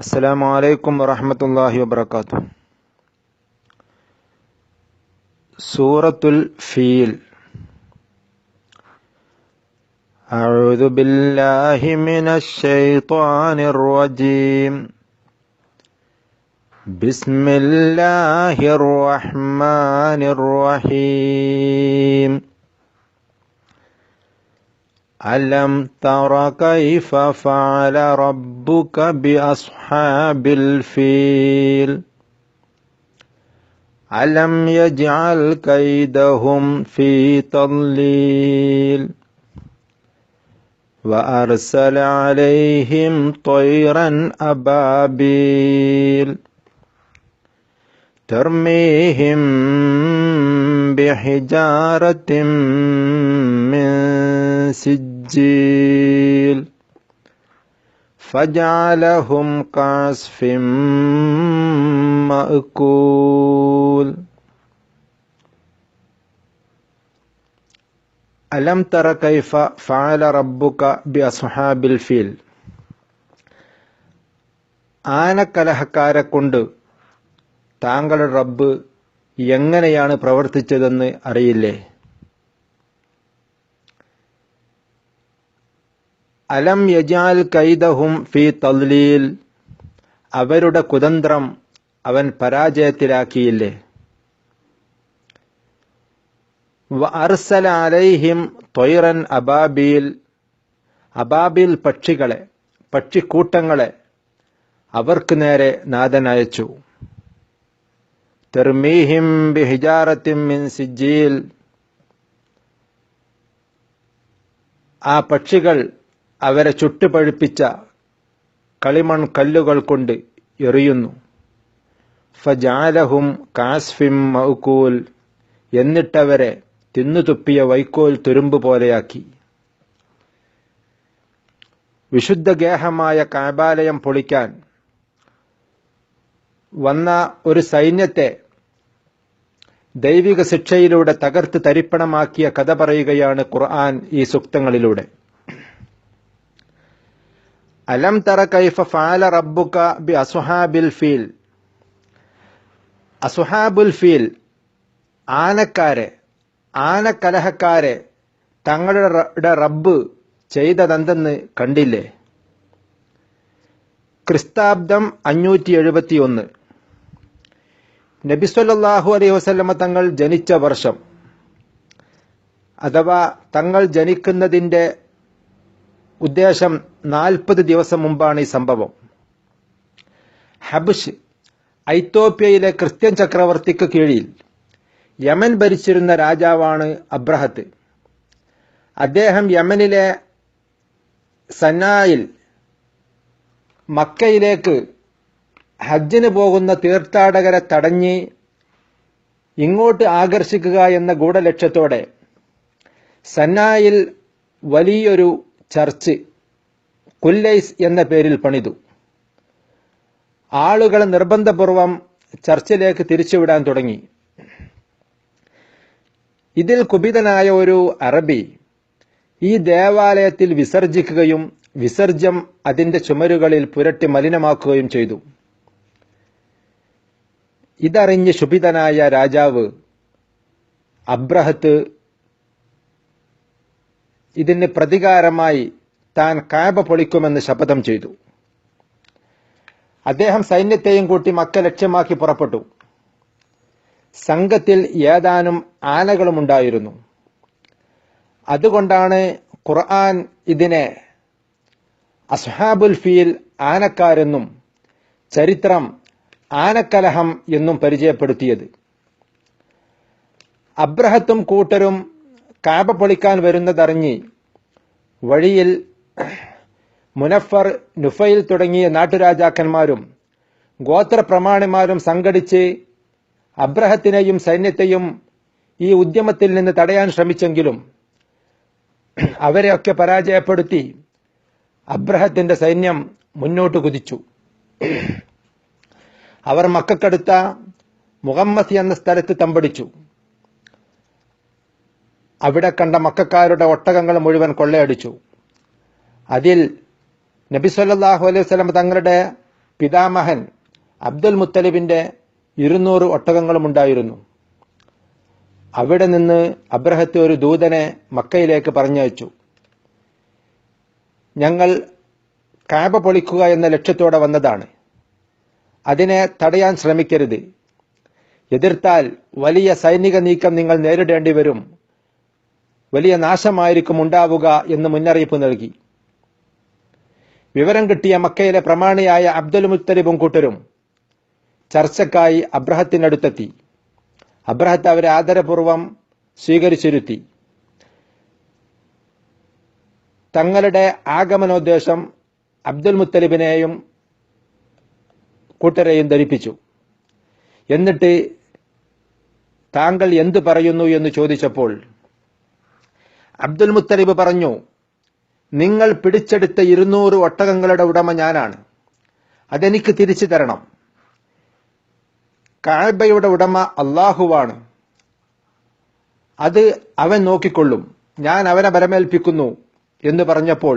السلام عليكم ورحمة الله وبركاته. سورة الفيل. أعوذ بالله من الشيطان الرجيم. بسم الله الرحمن الرحيم. ألم تر كيف فعل ربك بأصحاب الفيل ألم يجعل كيدهم في تضليل وأرسل عليهم طيرا أبابيل ترميهم بحجارة من سجيل فجعلهم كعصف مأكول. ألم تر كيف فعل ربك بأصحاب الفيل. ആനക്കലഹക്കാരെ കൊണ്ട് താങ്കളുടെ റബ്ബ് എങ്ങനെയാണ് പ്രവർത്തിച്ചതെന്ന് അറിയില്ലേ? അലം യജാൽ കൈദഹും ഫീ തദ്ലീൽ, അവരുടെ കുതന്ത്രം അവൻ പരാജയത്തിലാക്കിയില്ലേ? വ അർസല അലൈഹിം ത്വയ്റൻ അബാബീൽ, അബാബീൽ പക്ഷികളെ, പക്ഷിക്കൂട്ടങ്ങളെ അവർക്ക് നേരെ നാഥൻ അയച്ചു. തർമീഹിം ബിഹിജാറത്തിൻ മിൻ സിജീൽ, ആ പക്ഷികൾ അവരെ ചുട്ടുപഴുപ്പിച്ച കളിമൺ കല്ലുകൾ കൊണ്ട് എറിയുന്നു. ഫജഅലഹും കഅസ്ഫിൻ മഅകൂൽ, എന്നിട്ടവരെ തിന്നുതുപ്പിയ വൈക്കോൽ തുരുമ്പ് പോലെയാക്കി. വിശുദ്ധ ഗേഹമായ കഅബാലയം പൊളിക്കാൻ വന്ന ഒരു സൈന്യത്തെ ദൈവിക ശിക്ഷയിലൂടെ തകർത്ത് തരിപ്പണമാക്കിയ കഥ പറയുകയാണ് ഖുർആൻ ഈ സൂക്തങ്ങളിലൂടെ. അലം തറ കൈഫ ഫഅല റബ്ബുക ബി അസ്ഹാബിൽ ഫീൽ. അസ്ഹാബുൽ ഫീൽ, ആനക്കാരെ, ആനക്കലഹക്കാരെ തങ്ങളുടെ റബ്ബ് ചെയ്തതെന്തെന്ന് കണ്ടില്ലേ? ക്രിസ്താബ്ദം 571, നബി സല്ലല്ലാഹു അലൈഹി വസല്ലമ തങ്ങൾ ജനിച്ച വർഷം, അഥവാ തങ്ങൾ ജനിക്കുന്നതിന്റെ ഉദ്ദേശം 40 ദിവസം മുമ്പാണ് ഈ സംഭവം. ഹബ്ഷ്, ഐത്തോപ്യയിലെ ക്രിസ്ത്യൻ ചക്രവർത്തിക്ക് കീഴിൽ യമൻ ഭരിച്ചിരുന്ന രാജാവാണ് അബ്രഹത്ത്. അദ്ദേഹം യമനിലെ സന്നായിൽ മക്കയിലേക്ക് ഹജ്ജിന് പോകുന്ന തീർത്ഥാടകരെ തടഞ്ഞ് ഇങ്ങോട്ട് ആകർഷിക്കുക എന്ന ഗൂഢലക്ഷ്യത്തോടെ സന്നായിൽ വലിയൊരു ചർച്ച് കുല്ലൈസ് എന്ന പേരിൽ പണിതു. ആളുകളെ നിർബന്ധപൂർവം ചർച്ചിലേക്ക് തിരിച്ചുവിടാൻ തുടങ്ങി. ഇതിൽ കുപിതനായ ഒരു അറബി ഈ ദേവാലയത്തിൽ വിസർജിക്കുകയും വിസർജ്യം അതിന്റെ ചുമരുകളിൽ പുരട്ടി മലിനമാക്കുകയും ചെയ്തു. ഇതറിഞ്ഞ് ശുഭിതനായ രാജാവ് അബ്രഹത്ത് ഇതിന് പ്രതികാരമായി താൻ കഅബ പൊളിക്കുമെന്ന് ശപഥം ചെയ്തു. അദ്ദേഹം സൈന്യത്തെയും കൂട്ടി മക്ക ലക്ഷ്യമാക്കി പുറപ്പെട്ടു. സംഘത്തിൽ ഏതാനും ആനകളുമുണ്ടായിരുന്നു. അതുകൊണ്ടാണ് ഖുർആൻ ഇതിനെ അസ്ഹാബുൽ ഫീൽ, ആനക്കാരെന്നും ചരിത്രം ആനക്കലഹം എന്നും പരിചയപ്പെടുത്തിയത്. അബ്രഹത്തും കൂട്ടരും കഅബ പൊളിക്കാൻ വരുന്നതറിഞ്ഞ് വഴിയിൽ മുനഫർ, നുഫൈൽ തുടങ്ങിയ നാട്ടുരാജാക്കന്മാരും ഗോത്രപ്രമാണിമാരും സംഘടിച്ച് അബ്രഹത്തിനെയും സൈന്യത്തെയും ഈ ഉദ്യമത്തിൽ നിന്ന് തടയാൻ ശ്രമിച്ചെങ്കിലും അവരെയൊക്കെ പരാജയപ്പെടുത്തി അബ്രഹത്തിന്റെ സൈന്യം മുന്നോട്ട് കുതിച്ചു. അവർ മക്കക്കടുത്ത മുഹമ്മദ് എന്ന സ്ഥലത്ത് തമ്പടിച്ചു. അവിടെ കണ്ട മക്കക്കാരുടെ ഒട്ടകങ്ങൾ മുഴുവൻ കൊള്ളയടിച്ചു. അതിൽ നബി സല്ലല്ലാഹു അലൈഹി വസല്ലം തങ്ങളുടെ പിതാമഹൻ അബ്ദുൽ മുത്തലിബിന്റെ 200 ഒട്ടകങ്ങളും ഉണ്ടായിരുന്നു. അവിടെ നിന്ന് അബ്രഹത്ത് ഒരു ദൂതനെ മക്കയിലേക്ക് പറഞ്ഞയച്ചു. ഞങ്ങൾ കഅബ പൊളിക്കുക എന്ന ലക്ഷ്യത്തോടെ വന്നതാണ്. അതിനെ തടയാൻ ശ്രമിക്കരുത്. എതിർത്താൽ വലിയ സൈനിക നീക്കം നിങ്ങൾ നേരിടേണ്ടി വരും, വലിയ നാശമായിരിക്കും ഉണ്ടാവുക എന്ന് മുന്നറിയിപ്പ് നൽകി. വിവരം കിട്ടിയ മക്കയിലെ പ്രമാണിയായ അബ്ദുൽ മുത്തലിബും കൂട്ടരും ചർച്ചക്കായി അബ്രഹത്തിനടുത്തെത്തി. അബ്രഹത്ത് അവരെ ആദരപൂർവം സ്വീകരിച്ചിരുത്തി. തങ്ങളുടെ ആഗമനോദ്ദേശം അബ്ദുൽ മുത്തലിബിനെയും കൂട്ടരെയും ധരിപ്പിച്ചു. എന്നിട്ട് താങ്കൾ എന്തു പറയുന്നു എന്ന് ചോദിച്ചപ്പോൾ അബ്ദുൽ മുത്തലിബ് പറഞ്ഞു, നിങ്ങൾ പിടിച്ചെടുത്ത 200 ഒട്ടകങ്ങളുടെ ഉടമ ഞാനാണ്. അതെനിക്ക് തിരിച്ചു തരണം. കഅബയുടെ ഉടമ അല്ലാഹുവാണ്. അത് അവൻ നോക്കിക്കൊള്ളും. ഞാൻ അവനെ ബലമേൽപ്പിക്കുന്നു എന്ന് പറഞ്ഞപ്പോൾ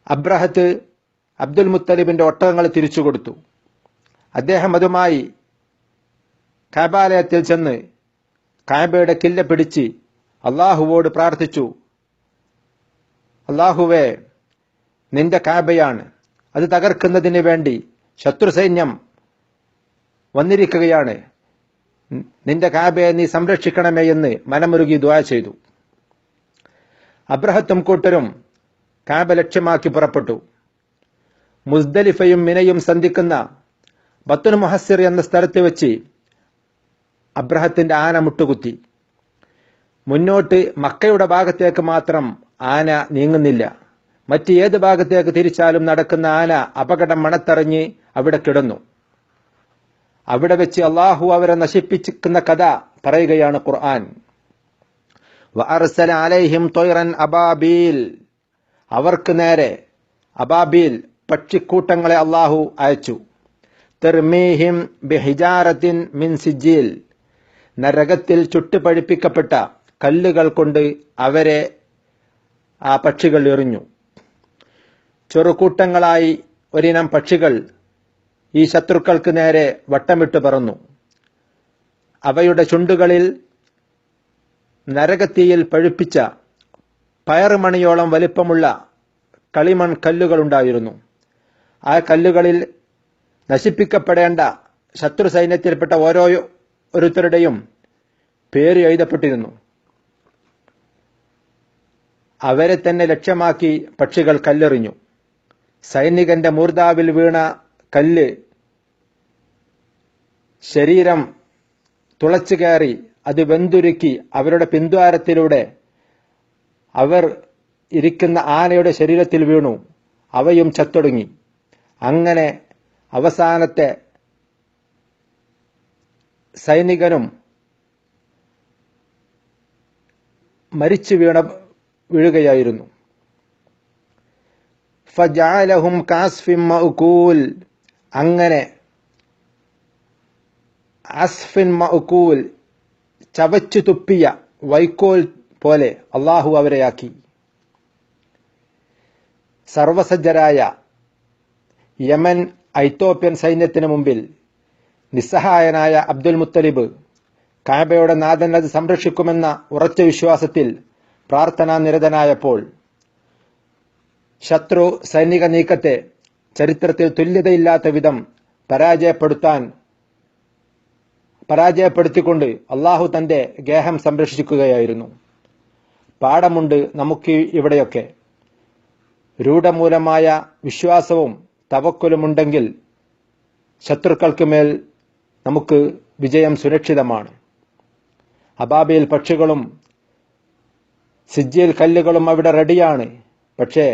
അബ്രഹത്ത് അബ്ദുൽ മുത്തലിബിന്റെ ഒട്ടകങ്ങൾ തിരിച്ചു കൊടുത്തു. അദ്ദേഹം അതുമായി കഅബാലയത്തിൽ ചെന്ന് കഅബയുടെ കില്ല പിടിച്ച് അല്ലാഹുവോട് പ്രാർത്ഥിച്ചു, അല്ലാഹുവേ, നിന്റെ കഅബയാണ്, അത് തകർക്കുന്നതിന് വേണ്ടി ശത്രു സൈന്യം വന്നിരിക്കുകയാണ്. നിന്റെ കഅബയെ നീ സംരക്ഷിക്കണമേ എന്ന് മനമുരുകി ദുആ ചെയ്തു. അബ്രഹത്തും കൂട്ടരും കഅബ ലക്ഷ്യമാക്കി പുറപ്പെട്ടു. മുസ്ദലിഫയും മിനയും സന്ധിക്കുന്ന ബത്തുൽ മുഹസ്സിർ എന്ന സ്ഥലത്ത് വെച്ച് അബ്രഹത്തിന്റെ ആന മുട്ടുകുത്തി. മുന്നോട്ട് മക്കയുടെ ഭാഗത്തേക്ക് മാത്രം ആന നീങ്ങുന്നില്ല. മറ്റ് ഏത് ഭാഗത്തേക്ക് തിരിച്ചാലും നടക്കുന്ന ആന അപകടം മണത്തറിഞ്ഞ് അവിടെ കിടന്നു. അവിടെ വെച്ച് അല്ലാഹു അവരെ നശിപ്പിക്കുന്ന കഥ പറയുകയാണ് ഖുർആൻ. വഅർസല അലൈഹിം ത്വയ്റൻ അബാബീൽ, അവർക്ക് നേരെ അബാബീൽ പക്ഷിക്കൂട്ടങ്ങളെ അല്ലാഹു അയച്ചു. തർമീഹിം ബിഹിജാറത്തിൻ മിൻ സിജ്ജീൽ, നരകത്തിൽ ചുട്ടുപഴുപ്പിക്കപ്പെട്ട കല്ലുകൾ കൊണ്ട് അവരെ ആ പക്ഷികൾ എറിഞ്ഞു. ചെറുകൂട്ടങ്ങളായി ഒരിനം പക്ഷികൾ ഈ ശത്രുക്കൾക്ക് നേരെ വട്ടമിട്ട് പറന്നു. അവയുടെ ചുണ്ടുകളിൽ നരകത്തീയിൽ പഴുപ്പിച്ച പയറുമണിയോളം വലിപ്പമുള്ള കളിമൺ കല്ലുകളുണ്ടായിരുന്നു. ആ കല്ലുകളിൽ നശിപ്പിക്കപ്പെടേണ്ട ശത്രു സൈന്യത്തിൽപ്പെട്ട ഓരോരുത്തരുടെയും പേര് എഴുതപ്പെട്ടിരുന്നു. അവരെ തന്നെ ലക്ഷ്യമാക്കി പക്ഷികൾ കല്ലെറിഞ്ഞു. സൈനികന്റെ മൂർധാവിൽ വീണ കല്ല് ശരീരം തുളച്ചു കയറി അത് വെന്തുരുക്കി അവരുടെ പിന്ദ്വാരത്തിലൂടെ അവർ ഇരിക്കുന്ന ആനയുടെ ശരീരത്തിൽ വീണു. അവയും ചത്തൊടുങ്ങി. അങ്ങനെ അവസാനത്തെ സൈനികനും മരിച്ചു വീഴുകയായിരുന്നു. ഫജഅലഹും കഅസ്ഫിൻ മഅകൂൽ, അങ്ങനെ അസ്ഫിൻ മഅകൂൽ, ചവച്ചു തുപ്പിയ വൈക്കോൽ പോലെ അല്ലാഹു അവരെയാക്കി. സർവസജ്ജരായ യമൻ ഐത്തോപ്യൻ സൈന്യത്തിന് മുമ്പിൽ നിസ്സഹായനായ അബ്ദുൽ മുത്തലിബ് കഅബയുടെ നാഥൻ അത് സംരക്ഷിക്കുമെന്ന ഉറച്ച വിശ്വാസത്തിൽ പ്രാർത്ഥനാ നിരതനായപ്പോൾ ശത്രു സൈനിക നീക്കത്തെ ചരിത്രത്തിൽ തുല്യതയില്ലാത്ത വിധം പരാജയപ്പെടുത്തിക്കൊണ്ട് അല്ലാഹു തന്റെ ഗേഹം സംരക്ഷിക്കുകയായിരുന്നു. പാഠമുണ്ട് നമുക്ക് ഇവിടെയൊക്കെ. രൂഢമൂലമായ വിശ്വാസവും തവക്കുലുമുണ്ടെങ്കിൽ ശത്രുക്കൾക്ക് മേൽ നമുക്ക് വിജയം സുരക്ഷിതമാണ്. അബാബിൽ പക്ഷികളും സിജ്ജിൽ കല്ലുകളും അവിടെ റെഡിയാണ്. പക്ഷേ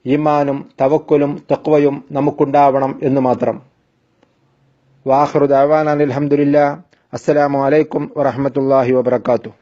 ഈമാനും തവക്കുലും തഖ്വയും നമുക്കുണ്ടാവണം എന്ന് മാത്രം. വാഖിറു ദഅവാനാ അൽഹംദുലില്ലാഹ്. അസ്സലാമു അലൈക്കും വറഹ്മത്തുള്ളാഹി വബറകാതുഹു.